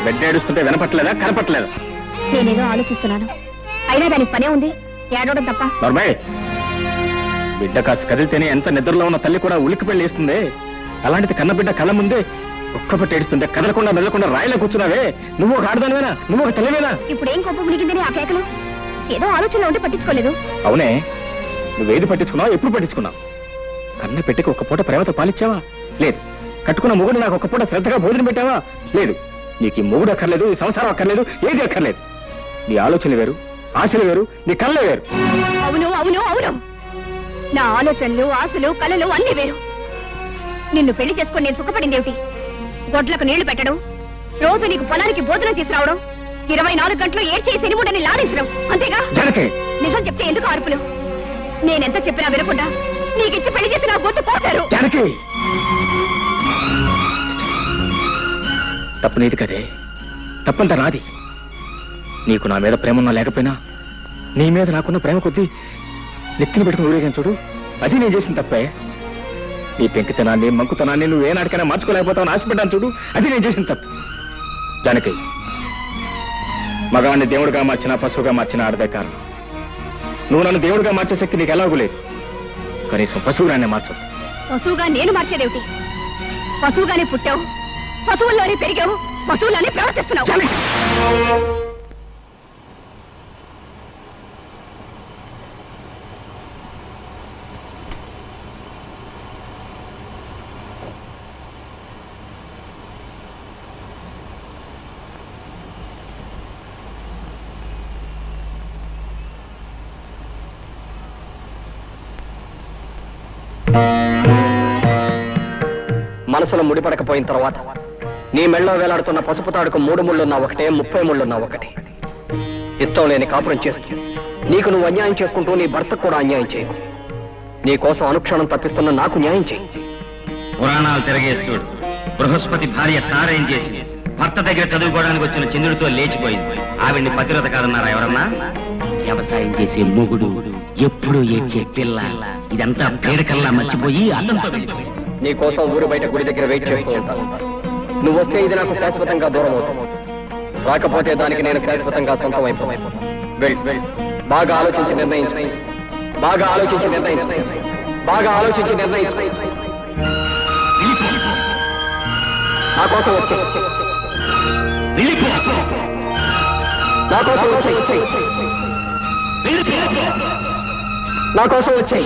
బిడ్డ ఏడుస్తుంటే వినపట్లేదా కనపట్లేదా? నేనేదో ఆలోచిస్తున్నాను, అయినా దానికి పనే ఉంది ఏడవడం తప్ప. నర్మయ్, బిడ్డ కాస్త కదిలితేనే ఎంత నిద్రలో ఉన్న తల్లి కూడా ఉలిక్కి పెళ్లి వేస్తుంది. అలాంటిది కన్న బిడ్డ కళ్ళ ముందే ఒక్కపట్టి ఏడుస్తుంటే కదలకుండా మెదలకుండా రాయిలో కూర్చున్నావే. నువ్వు ఒక ఆడదానివేనా? నువ్వు ఒక తల్లివేనా? ఇప్పుడు ఏం కోపం మునిగిందని ఆ కేకలు? ఏదో ఆలోచనలో ఉంటే పట్టించుకోలేదు. అవునే, నువ్వేది పట్టించుకున్నావు? ఎప్పుడు పట్టించుకున్నావు? కన్న పెట్టికి ఒక్క పూట ప్రేమతో పాలిచ్చావా? లేదు. కట్టుకున్న మొగుడు నాకు ఒక్క పూట శ్రద్ధగా భోజనం పెట్టావా? లేదు. నీకు ఈ మొగుడు అక్కర్లేదు, ఈ సంసారం అక్కర్లేదు, ఏది అక్కర్లేదు. నీ ఆలోచనలు వేరు, ఆశలు వేరు, నీ కళ్ళే వేరు. అవును అవును అవును, నా ఆలోచనలు ఆశలు కళలు అన్ని వేరు. నిన్ను పెళ్లి చేసుకుని నేను సుఖపడిందేమిటి? గొడ్లకు నీళ్లు పెట్టడం, రోజు నీకు పొలానికి భోజనం తీసుకురావడం, 24 గంటలు ఏడ్చేసి ఎనిముడని లాడించడం, అంతేగా? నిజం చెప్తే ఎందుకు అరుపులు? నేనెంత చెప్పినా వినకుండా నీకిచ్చి పెళ్లి చేసి నా గొంతు కోసారు. తప్పు నీది కదే, తప్పంతా నాది. నీకు నా మీద ప్రేమ ఉన్నా లేకపోయినా నీ మీద నాకున్న ప్రేమ కొద్దీ నెత్తిని పెట్టుకుని ఊరేగాను చూడు, అది నేను చేసిన తప్పే. నీ పెంకితనాన్ని మంకుతనాన్ని నువ్వు ఏనాటికైనా మార్చుకోలేకపోతావు ఆశపడ్డాను చూడు, అది నేను చేసిన తప్పు. జానకి, మగవాణ్ణి దేవుడిగా మార్చినా పశువుగా మార్చినా ఆడదే కారణం. నువ్వు నన్ను దేవుడిగా మార్చే శక్తి నీకు ఎలాగూ లేదు. కనీసం పశువుగానే మార్చదు. పశువుగా నేను మార్చేదేమిటి? పశువుగానే పుట్టావు, పశువుల్లోనే పెరిగావు, పశువుల్లోనే ప్రవర్తిస్తున్నావు. మనసులో ముడిపడకపోయిన తర్వాత నీ మెళ్ళో వేలాడుతున్న పసుపు తాడుకు 3 ముళ్ళున్నా ఒకటే, 30 ముళ్ళున్నా ఒకటే. ఇష్టం లేని కాపురం చేస్తూ నీకు నువ్వు అన్యాయం చేసుకుంటూ నీ భర్తకు కూడా అన్యాయం చేయకు. నీ కోసం అనుక్షణం తప్పిస్తున్న నాకు న్యాయం చేయి. పురాణాలు తిరగేస్తుడు బృహస్పతి భార్య తారేం చేసి భర్త దగ్గర చదువుకోవడానికి వచ్చిన చంద్రుడితో లేచిపోయింది. ఆవిడ్ని పతివ్రత కాదన్నారా ఎవరన్నా? వ్యవసాయం చేసే మొగుడు, ఎప్పుడు ఏడ్చే పిల్ల, ఇదంతా పేడకల్లా మర్చిపోయి అన్నంతో వెళ్ళిపోయింది. నీ కోసం ఊరు బయట గుడి దగ్గర వెయిట్ చేస్తూ ఉంటాను. నువ్వు వస్తే ఇది నాకు శాశ్వతంగా దూరం అవుతావు, రాకపోతే దానికి నేను శాశ్వతంగా సొంతం అయిపోతాను. బాగా ఆలోచించి నిర్ణయించు, బాగా ఆలోచించి నిర్ణయించు, బాగా ఆలోచించి నిర్ణయించు. నా కోసం వచ్చే, నా కోసం వచ్చే, నా కోసం వచ్చే.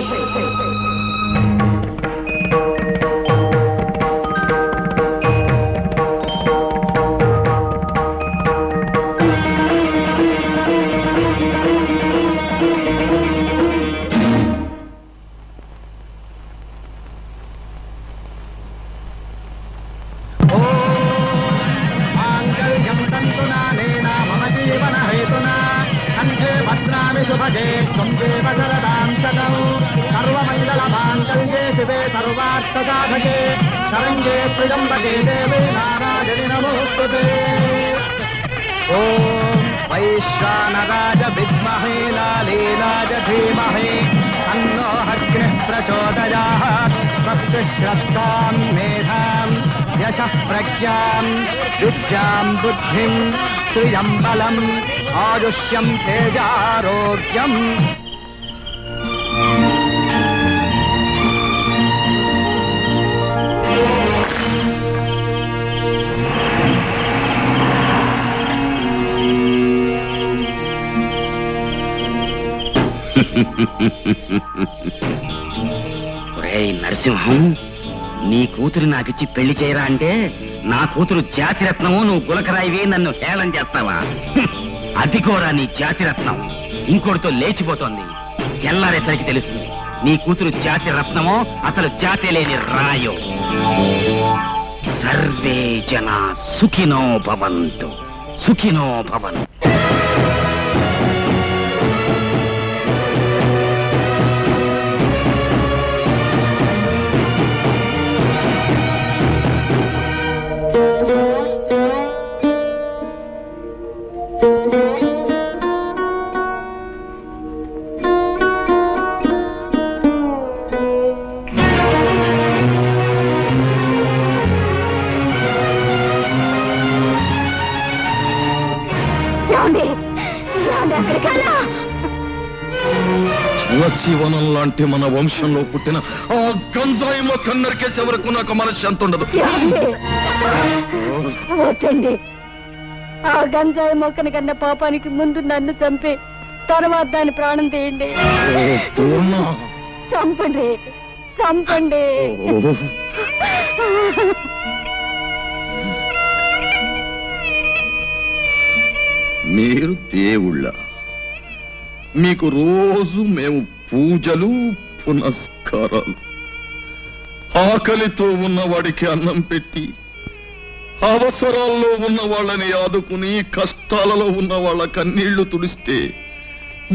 శుభగే త్వందేవ శరదాం శతం సర్వమంగళమాంగళ్యే శివే సర్వార్థసాధకే శరణ్యే త్ర్యంబకే దేవే నారాయణి నమోస్తుతే. ఓం వైశ్వానరాయ విద్మహే లాలీలాయ ధీమహి తన్నో అగ్నిః ప్రచోదయాత్. స్వస్తి శ్రద్ధాం మేధాం యశః ప్రజ్ఞాం విద్యాం బుద్ధిం శ్రియం బలం ఆయుష్యం తేజారోగ్యం. నరసింహం, నీ కూతురు నాకిచ్చి పెళ్లి చేయరా అంటే నా కూతురు జాతిరత్నము, నువ్వు గులకరాయివే నన్ను హేళన చేస్తావా? అది కూడా నీ జాతిరత్నం ఇంకోటితో లేచిపోతోంది. తెల్లారెచ్చరికి తెలుస్తుంది నీ కూతురు జాతి రత్నమో అసలు జాతి లేని రాయో. సర్వే జన సుఖినో భవంతు, సుఖినో భవంతు. శివశివనం లాంటి మన వంశంలో పుట్టిన ఆ గంజాయి మొక్క నరికేసే వరకు నాకు మనశ్శాంతి ఉండదు. వద్దండి, ఆ గంజాయి మొక్కని కన్నా పాపానికి ముందు నన్ను చంపి తర్వాత దాని ప్రాణం తీయండి. చంపండి, చంపండి. మీరు దేవుళ్ళ, మీకు రోజు మేము పూజలు పునస్కారాలు, ఆకలితో ఉన్నవాడికి అన్నం పెట్టి, అవసరాల్లో ఉన్న వాళ్ళని ఆదుకుని, కష్టాలలో ఉన్న వాళ్ళ కన్నీళ్లు తుడిస్తే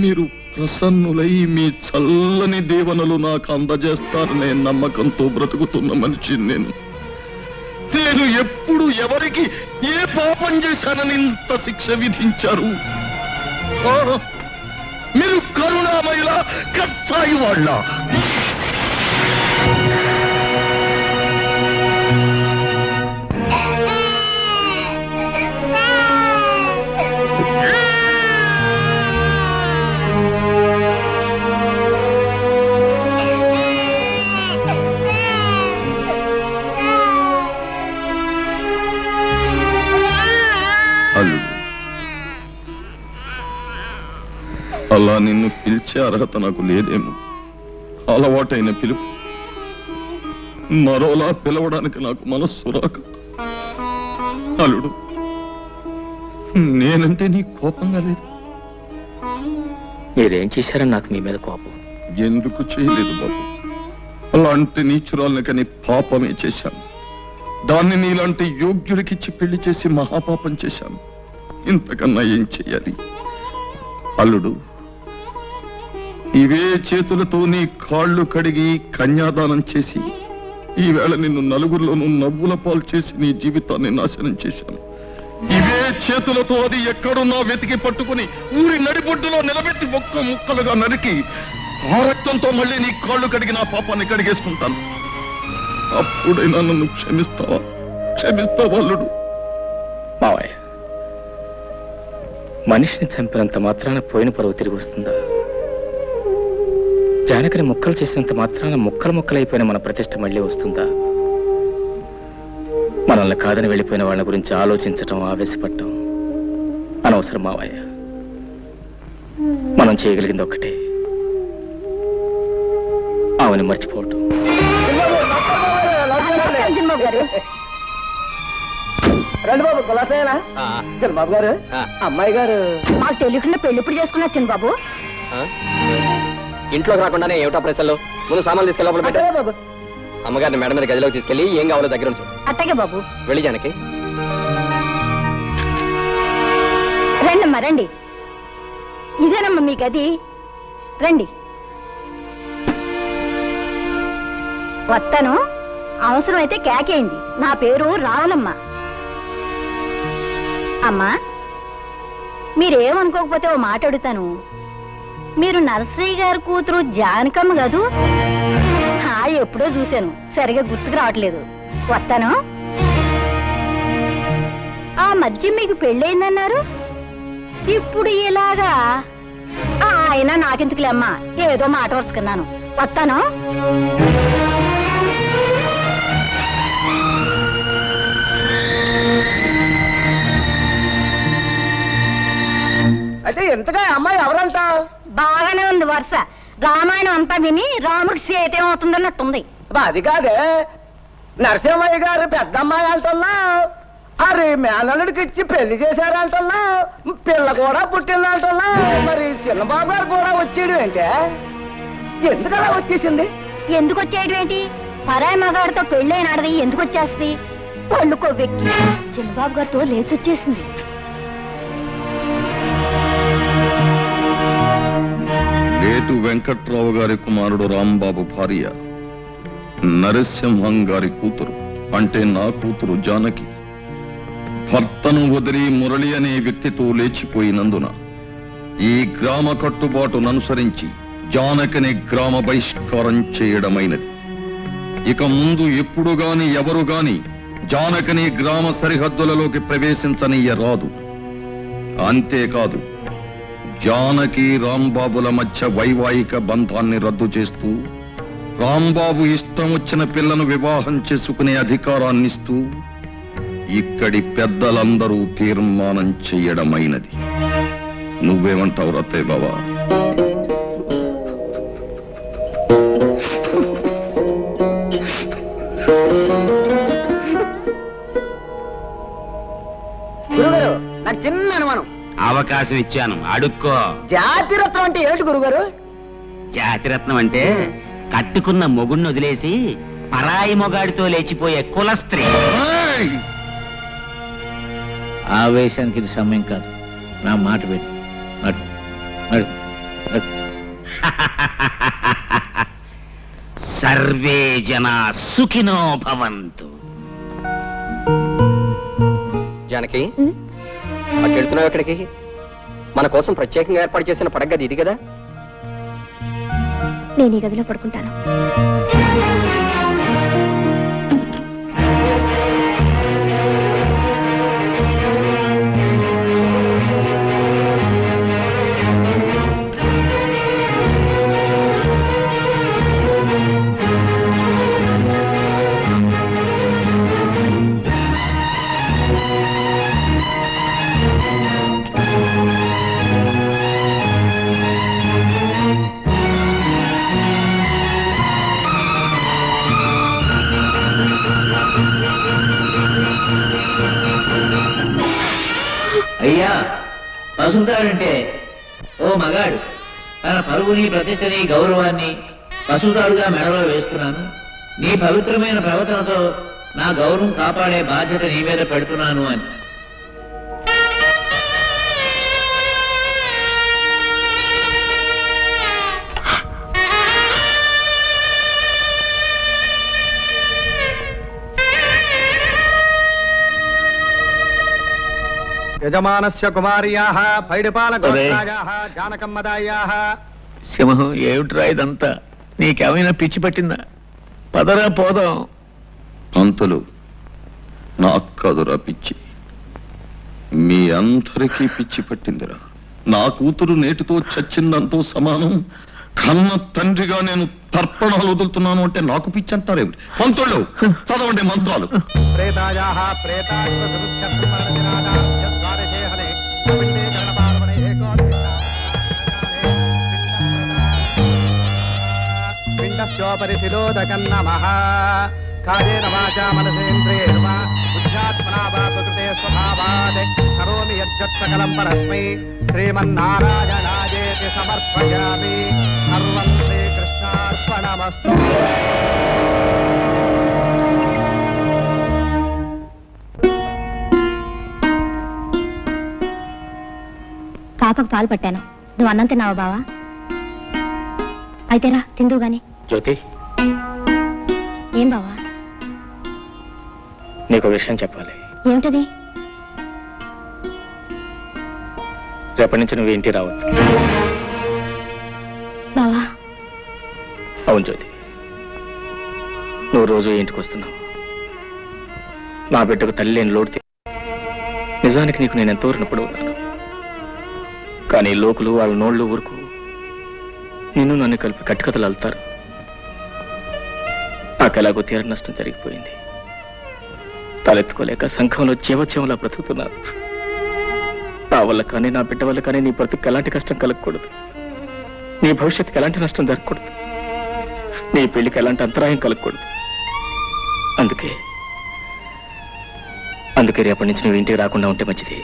మీరు ప్రసన్నులై మీ చల్లని దీవెనలు నాకు అందజేస్తారనే నమ్మకంతో బ్రతుకుతున్న మనిషిని నేను. నేను ఎప్పుడు ఎవరికి ఏ పాపం చేశానని ఇంత శిక్ష విధించారు? మీరు కరుణామయుల కసాయి వాళ్ళ. అలా నిన్ను పిలిచే అర్హత నాకు లేదేమో. అలవాటైన పిలుపు మరోలా పిలవడానికి నాకు మనస్సు రాక. అల్లుడు, నేనంటే నీ కోపంగా లేదు. మీరేం చేశారని నాకు మీ మీద కోపం? ఎందుకు చేయలేదు బాబు. అలాంటి నీచురాల్ని కానీ పాపమే చేశాను. దాన్ని నీలాంటి యోగ్యుడికిచ్చి పెళ్లి చేసి మహాపాపం చేశాను. ఇంతకన్నా ఏం చెయ్యాలి? అల్లుడు, ఇవే చేతులతో నీ కాళ్ళు కడిగి కన్యాదానం చేసి ఈవేళ నిన్ను నలుగురిలోనూ నవ్వుల పాలు చేసి నీ జీవితాన్ని నాశనం చేశాను. ఇవే చేతులతో అది ఎక్కడున్నా వెతికి పట్టుకుని ఊరి నడిబొడ్డులో నిలబెట్టి ఒక్క ముక్కలుగా నరికి ఆ రక్తంతో మళ్ళీ నీ కాళ్ళు కడిగి నా పాపాన్ని కడిగేసుకుంటాను. అప్పుడైనా నన్ను క్షమిస్తావా? క్షమిస్తావా అల్లుడు? మావయ్య, మనిషిని చంపినంత మాత్రాన పోయిన పరువు తిరిగి వస్తుందా? జానకిని ముక్కలు చేసినంత మాత్రాన ముక్కలు ముక్కలైపోయిన మన ప్రతిష్ట మళ్ళీ వస్తుందా? మనల్ని కాదని వెళ్ళిపోయిన వాళ్ళ గురించి ఆలోచించటం, ఆవేశపడటం అనవసరం మావయ్య. మనం చేయగలిగింది ఒక్కటే, ఆమెను మర్చిపోవటం. రండి బాబు, కులాసేనా? చిన్నబాబు గారు, అమ్మాయి గారు మాకు తెలియకుండా పెళ్లి ఇప్పుడు చేసుకున్నా చిన్నబాబు. ఇంట్లోకి రాకుండానే ఏమిటా ప్రశ్నలు? ముందు సామాన్లు తీసుకెళ్ళి పెట్టా బాబు. అమ్మగారిని మేడం మీద గదిలోకి తీసుకెళ్లి ఏం కావాలో దగ్గర ఉంచు. అట్టగే బాబు. వెళ్ళి జానకి. రండమ్మా, రండి. ఇదేనమ్మా మీ గది, రండి. వస్తాను, అవసరం అయితే కేకేయండి. నా పేరు రావులమ్మ. అమ్మా, మీరేమనుకోకపోతే ఓ మాట అడుగుతాను. మీరు నర్సరీ గారి కూతురు జానకమ్మ కదూ? ఎప్పుడో చూశాను, సరిగా గుర్తుకు రావట్లేదు. వస్తాను. ఆ మధ్య మీకు పెళ్ళయిందన్నారు, ఇప్పుడు ఇలాగా? అయినా నాకెందుకులే అమ్మా, ఏదో మాట వరుసుకున్నాను. వస్తాను. అయితే ఎంతగా అమ్మాయి ఎవరంట? బాగానే ఉంది వరుస. రామాయణం అంతా విని రాముడికి సీత ఏమవుతుందన్నట్టుంది. అది కాదే, నరసింహయ్య గారు పెద్దమ్మాయి అంటున్నా, అరే మేనల్లుడికి ఇచ్చి పెళ్లి చేశారంటున్నా, పిల్ల కూడా పుట్టిందంటున్నా. మరి చిన్నబాబు గారు కూడా వచ్చేయడం ఏంటే? ఎందుకలా వచ్చేసింది? ఎందుకు వచ్చేయడం ఏంటి? పరాయి మగాడితో పెళ్ళైనాడది ఎందుకు వచ్చేస్తుంది? పళ్ళు కొవ్వెక్కి చిన్నబాబు గారితో లేచొచ్చేసింది. లేటు వెంకట్రావు గారి కుమారుడు రాంబాబు భార్య నరసింహం గారి కూతురు, అంటే నా కూతురు జానకి, భర్తను వదిలి మురళి అనే వ్యక్తితో లేచిపోయినందున ఈ గ్రామ కట్టుబాటును అనుసరించి జానకిని గ్రామ బహిష్కారం చేయడమైనది. ఇక ముందు ఎప్పుడు గాని ఎవరు గాని జానకిని గ్రామ సరిహద్దులలోకి ప్రవేశించనీయరాదు. అంతేకాదు, జానకి రాంబాబుల మధ్య వైవాహిక బంధాన్ని రద్దు చేస్తూ రాంబాబు ఇష్టం వచ్చిన పిల్లను వివాహం చేసుకునే అధికారాన్ని ఇస్తూ ఇక్కడి పెద్దలందరూ తీర్మానం చెయ్యడమైనది. నువ్వేమంటావు రత్తయ్య బావా? గురుగారు నాకు చిన్న అనుమానం. అవకాశం ఇచ్చాను, అడుక్కో. జాతిరత్నం అంటే ఏమిటి గురుగారు? జాతిరత్నం అంటే కట్టుకున్న మొగుణ్ణి వదిలేసి పరాయి మొగాడితో లేచిపోయే కుల స్త్రీ. ఆవేశానికి ఇది సమయం కాదు. నా మాట పెట్టు. సర్వే జనా సుఖినో భవంతు. జానకి, అటు వెళ్తున్నావు ఎక్కడికి? మన కోసం ప్రత్యేకంగా ఏర్పాటు చేసిన పడగది ఇది కదా? నేను ఈ గదిలో పడుకుంటాను. అయ్యా, పసుతాడంటే ఓ మగాడు తన పరువుని, ప్రతిష్టని, గౌరవాన్ని పసుతాడుగా మెడలో వేస్తున్నాను. నీ పవిత్రమైన ప్రవర్తనతో నా గౌరవం కాపాడే బాధ్యత నీ మీద పెడుతున్నాను అని. యజమానస్య కుమార్యాః పైడిపాల గోత్రాయాః జానకమ్మదాయాః. సింహం, ఏమిట్రా ఇదంతా? నీకేమైనా పిచ్చి పట్టిందా? పదరా పోదాం. పంతులు, నాకు కదురా పిచ్చి, మీ అందరికీ పిచ్చి పట్టిందిరా. నా కూతురు నేటితో చచ్చిందంతో సమానం. కన్న తండ్రిగా నేను తర్పణాలు వదులుతున్నాను అంటే నాకు పిచ్చి అంటారేమిటి? పంతులు, చదవండి మంత్రాలు. ప్రేతాయాః ప్రేతాశ్వ సురుక్షత్రమరణినాదాద్వారశే హరే పిండే కర్ణపార్వణే పిండస్యోపరి శిలోదకన్నమః. కాయేన వాచా మనసేంద్రియైర్వా బుద్ధ్యాత్మనా వా ప్రకృతే స్వభావాత్ కరోమి యజ్జత్ సకలం పరస్మై శ్రీమన్నారాయణాయేతి సమర్పయామి. సర్వం శ్రీకృష్ణార్పణమస్తు. పాపకు పాలు పట్టాను. నువ్వు అన్నం తిన్నావా బావా? అయితేరా తిందువు గాని. జ్యోతి, ఏం బావా? నీకు విషయం చెప్పాలి. ఏమిటది? రేపటి నుంచి నువ్వు ఇంటికి రావద్దు. బావా? అవును జ్యోతి, నువ్వు రోజు ఇంటికి వస్తున్నావు. నా బిడ్డకు తల్లి లేని లోటు. నిజానికి నీకు నేను ఎంతో రుణపడి ఉన్నాను. కానీ లోకులు వాళ్ళ నోళ్ళు ఊరుకు నిన్ను నన్ను కలిపి కట్టుకథలు అల్లుతారు. నాకెలాగో తీర నష్టం జరిగిపోయింది. తలెత్తుకోలేక సంఘంలో జీవోత్సవంలా బ్రతుకుతున్నారు. నా వల్ల కానీ నా బిడ్డ వల్ల కానీ నీ బ్రతుకు ఎలాంటి కష్టం కలగకూడదు. నీ భవిష్యత్తుకి ఎలాంటి నష్టం జరగకూడదు. నీ పెళ్లికి ఎలాంటి అంతరాయం కలగకూడదు. అందుకే రేపటి నుంచి నువ్వు ఇంటికి రాకుండా ఉంటే మంచిది.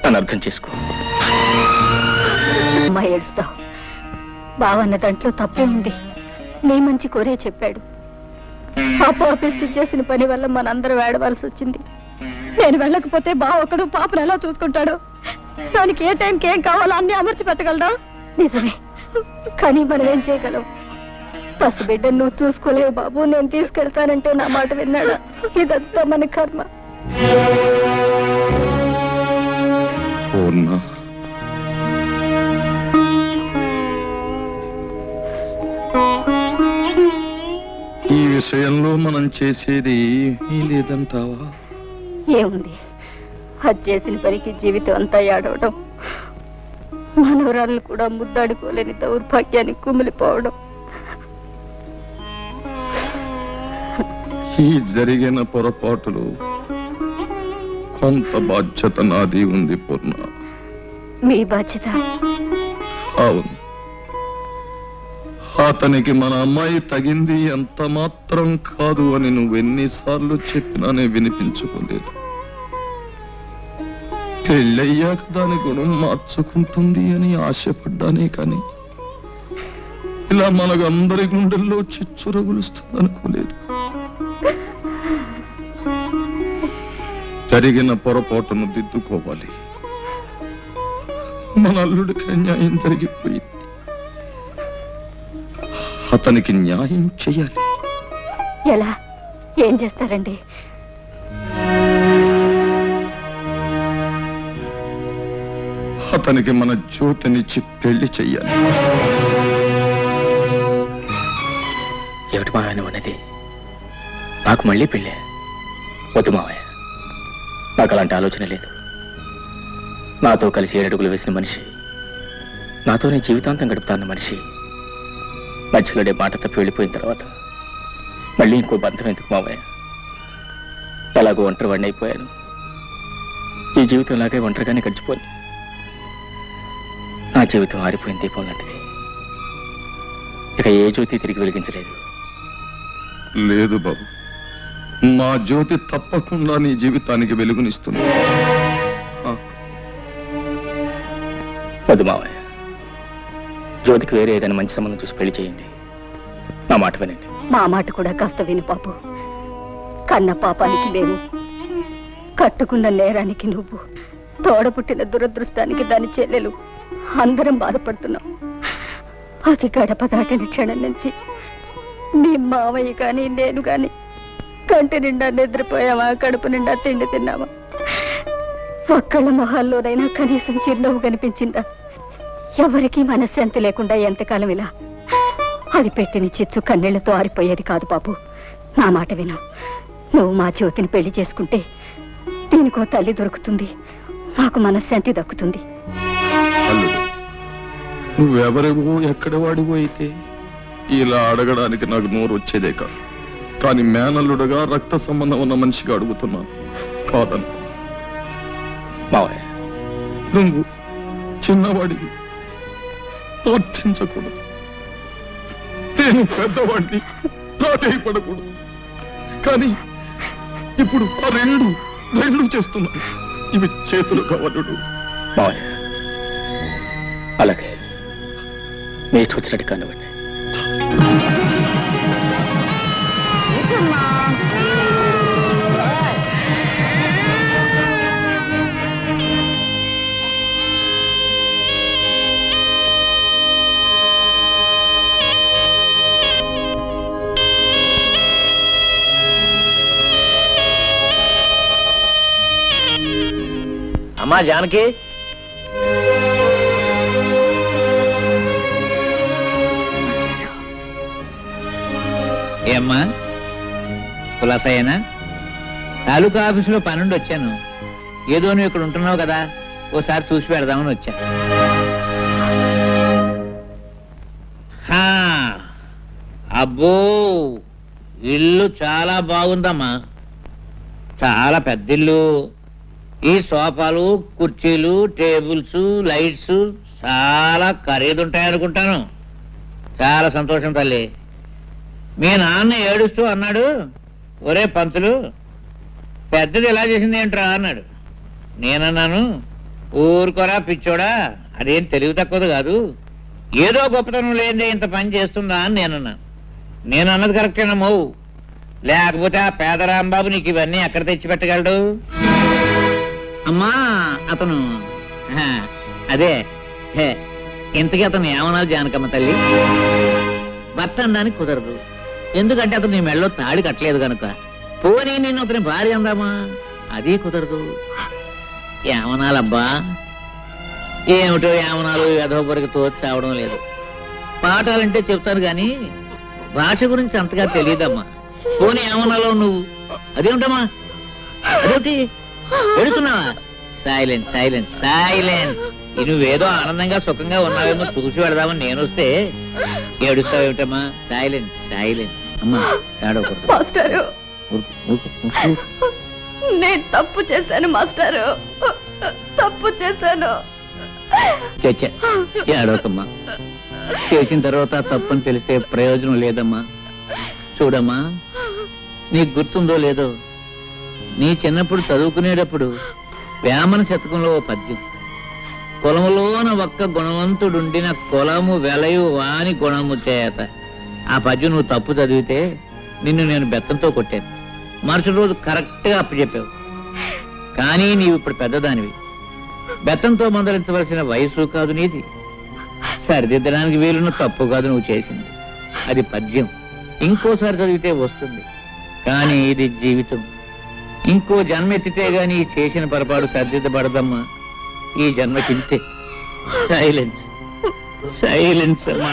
అని అర్థం చేసుకో. అమ్మా ఏడుస్తావు. బావన్న దాంట్లో తప్పే ఉంది. నీ మంచి కోరే చెప్పాడు. పాపిష్టి చేసిన పని వల్ల మనందరం ఏడవలసి వచ్చింది. నేను వెళ్ళకపోతే బావ ఒకడు పాపను ఎలా చూసుకుంటాడు? దానికి ఏ టైంకి ఏం కావాలో అన్ని అమర్చి పెట్టగలరా? నిజమే, కానీ మనం ఏం చేయగలం? పసిబిడ్డ నువ్వు చూసుకోలేవు బాబు, నేను తీసుకెళ్తానంటే నా మాట విన్నాడా? ఇదంతా మన కర్మ. ఈ విషయంలో మనం చేసేది లేదంటావా? ఏముంది, అది చేసిన పనికి జీవితం అంతా ఏడవడం. మనవరాళ్ళు కూడా ముద్దాడుకోలేని దౌర్భాగ్యానికి కుమిలిపోవడం. ఈ జరిగిన పొరపాటులు కొంత బాధ్యత నాది ఉంది పూర్ణ. మీ బాధ్యత? అవును. అతనికి మన అమ్మాయి తగింది ఎంత మాత్రం కాదు అని నువ్వెన్నిసార్లు చెప్పినానే వినిపించుకోలేదు. పెళ్ళయ్యాక దాని గుణం మార్చుకుంటుంది అని ఆశపడ్డానే కానీ ఇలా మనకందరి గుండెల్లో చిచ్చు రగులుస్తుంది అనుకోలేదు. జరిగిన పొరపాటును దిద్దుకోవాలి. మన అల్లుడికి న్యాయం జరిగిపోయింది. అతనికి న్యాయం చెయ్యాలి. ఎలా? ఏం చేస్తారండి? అతనికి మన జ్యోతినిచ్చి పెళ్లి చెయ్యాలి. ఏమిటి మావయ్య ఉన్నది? నాకు మళ్ళీ పెళ్ళే? వద్దు మావయ్య, నాకు అలాంటి ఆలోచన లేదు. నాతో కలిసి 7 అడుగులు వేసిన మనిషి, నాతోనే జీవితాంతం గడుపుతాన్న మనిషి మధ్యలోనే మాట తప్పి వెళ్ళిపోయిన తర్వాత మళ్ళీ ఇంకో బంధం ఎందుకు మావయ్య? ఎలాగో ఒంటరి వాడిని అయిపోయాను. ఈ జీవితం లాగే ఒంటరిగానే గడిచిపోయి నా జీవితం ఆరిపోయిన దీపం లాంటిది. ఇక ఏ జ్యోతి తిరిగి వెలిగించలేదు. లేదు బాబు, మా జ్యోతి తప్పకుండా నీ జీవితానికి వెలుగునిస్తుంది. వద్దు మావయ్య, జ్యోతికి వేరే ఏదైనా మంచి సంబంధం చూసి పెళ్లి చేయండి. నా మాట వినండి. మా మాట కూడా కాస్త విను పాపు. కన్న పాపానికి మేము, కట్టుకున్న నేరానికి నువ్వు, తోడపుట్టిన దురదృష్టానికి దాని చెల్లెలు అందరం బాధపడుతున్నాం. అది గడప దాటిన క్షణం నుంచి నీ మావయ్య కానీ నేను కానీ కంటి నిండా నిద్రపోయావా, కడుపు నిండా తిండి తిన్నావా? ఒక్కళ్ళ మొహాల్లోనైనా కనీసం చిరునవ్వు కనిపించిందా? ఎవరికీ మనశ్శాంతి లేకుండా ఎంతకాలం ఇలా? అది పెట్టిన చిచ్చు కన్నీళ్లతో ఆరిపోయేది కాదు బాబు. నా మాట విను. నువ్వు మా జ్యోతిని పెళ్లి చేసుకుంటే దీనికో తల్లి దొరుకుతుంది, నాకు మనశ్శాంతి దక్కుతుంది. అల్లుడు, నువ్వెవరివో ఎక్కడ వాడివో అయితే ఇలా అడగడానికి నాకు నోరు వచ్చేదే కాదు. కానీ మేనల్లుడుగా రక్త సంబంధం ఉన్న మనిషిగా అడుగుతున్నాను. కాదను. మావయ్య, నువ్వు చిన్నవాడివి, ప్రార్థించకూడదు. నేను పెద్దవాడిని, ప్రాధేయపడకూడదు. కానీ ఇప్పుడు ఆ రెండు చేస్తున్నాను. ఇవి చేతులు కావలుడు. మావయ్య, అలాగే మీ ఇష్టం వచ్చినట్టు కానివ్వండి. అమ్మా జానకి, ఏమ్మా కులాసయ్యనా? తాలూకా ఆఫీసులో పనుండి వచ్చాను. ఏదో నువ్వు ఇక్కడ ఉంటున్నావు కదా, ఓసారి చూసి పెడదామని వచ్చా. అబ్బో, ఇల్లు చాలా బాగుందమ్మా. చాలా పెద్ద ఇల్లు. ఈ సోఫాలు, కుర్చీలు, టేబుల్స్, లైట్స్ చాలా ఖరీదుంటాయనుకుంటాను. చాలా సంతోషం తల్లి. మీ నాన్న ఏడుస్తూ అన్నాడు, ఒరే పంతులు, పెద్దది ఎలా చేసింది ఏంట్రా అన్నాడు. నేనన్నాను, ఊరుకోరా పిచ్చోడా, అదేం తెలివి తక్కువది కాదు, ఏదో గొప్పతనం లేదే ఇంత పని చేస్తుందా అని నేనన్నాను. నేను అన్నది కరెక్టేనమ్మో, లేకపోతే ఆ పేదరాంబాబు నీకు ఇవన్నీ ఎక్కడ తెచ్చిపెట్టగలడు? అమ్మా అతను అదే ఇంతకీ అతను ఏమన్నాడు జానకమ్మ తల్లి? భర్త అనడానికి కుదరదు, ఎందుకంటే అతను నీ మెళ్ళలో తాడి కట్టలేదు కనుక. పోనీ నేను అతని భార్య అందామా? అది కుదరదు. ఏమనాలబ్బా? ఏమిటో ఏమనాలు యథోపరికి తోచావడం లేదు. పాఠాలంటే చెప్తాను గాని భాష గురించి అంతగా తెలియదమ్మా. పోనీ ఏమనాలో నువ్వు? అదేమిటమ్మా? అదేమిటి ఎడుతున్నావా? Silence silence silence. నువ్వేదో ఆనందంగా సుఖంగా ఉన్నావేమో చూసి పెడదామని నేను వస్తే ఏడుస్తావేమిటమ్మా? సైలెన్స్ సైలెన్స్ అమ్మా, ఏడవకూడదు. మాస్టారు, ఊరుకో, ఊరుకో, ఊరుకో. నేను తప్పు చేశాను మాస్టారు, తప్పు చేశాను. చచ్చా, ఏడవకమ్మా. చేసిన తర్వాత తప్పని తెలిస్తే ప్రయోజనం లేదమ్మా. చూడమ్మా, నీకు గుర్తుందో లేదో, నీ చిన్నప్పుడు చదువుకునేటప్పుడు వేమన శతకంలో ఓ పద్యం, కులములోన ఒక్క గుణవంతుడుండిన కులము వెలయు వాని గుణము చేత. ఆ పద్యం నువ్వు తప్పు చదివితే నిన్ను నేను బెత్తంతో కొట్టాను. మరుసటి రోజు కరెక్ట్గా అప్పచెప్పావు. కానీ నీవు ఇప్పుడు పెద్దదానివి, బెత్తంతో మందలించవలసిన వయసు కాదు నీది. సరిదిద్దడానికి వీలున్న తప్పు కాదు నువ్వు చేసింది. అది పద్యం, ఇంకోసారి చదివితే వస్తుంది. కానీ ఇది జీవితం. ఇంకో జన్మ ఎత్తితే గాని చేసిన పొరపాటు సరిదిద్దబడదమ్మా. ఈ జన్మకింతే. సైలెన్స్ సైలెన్స్ అమ్మా.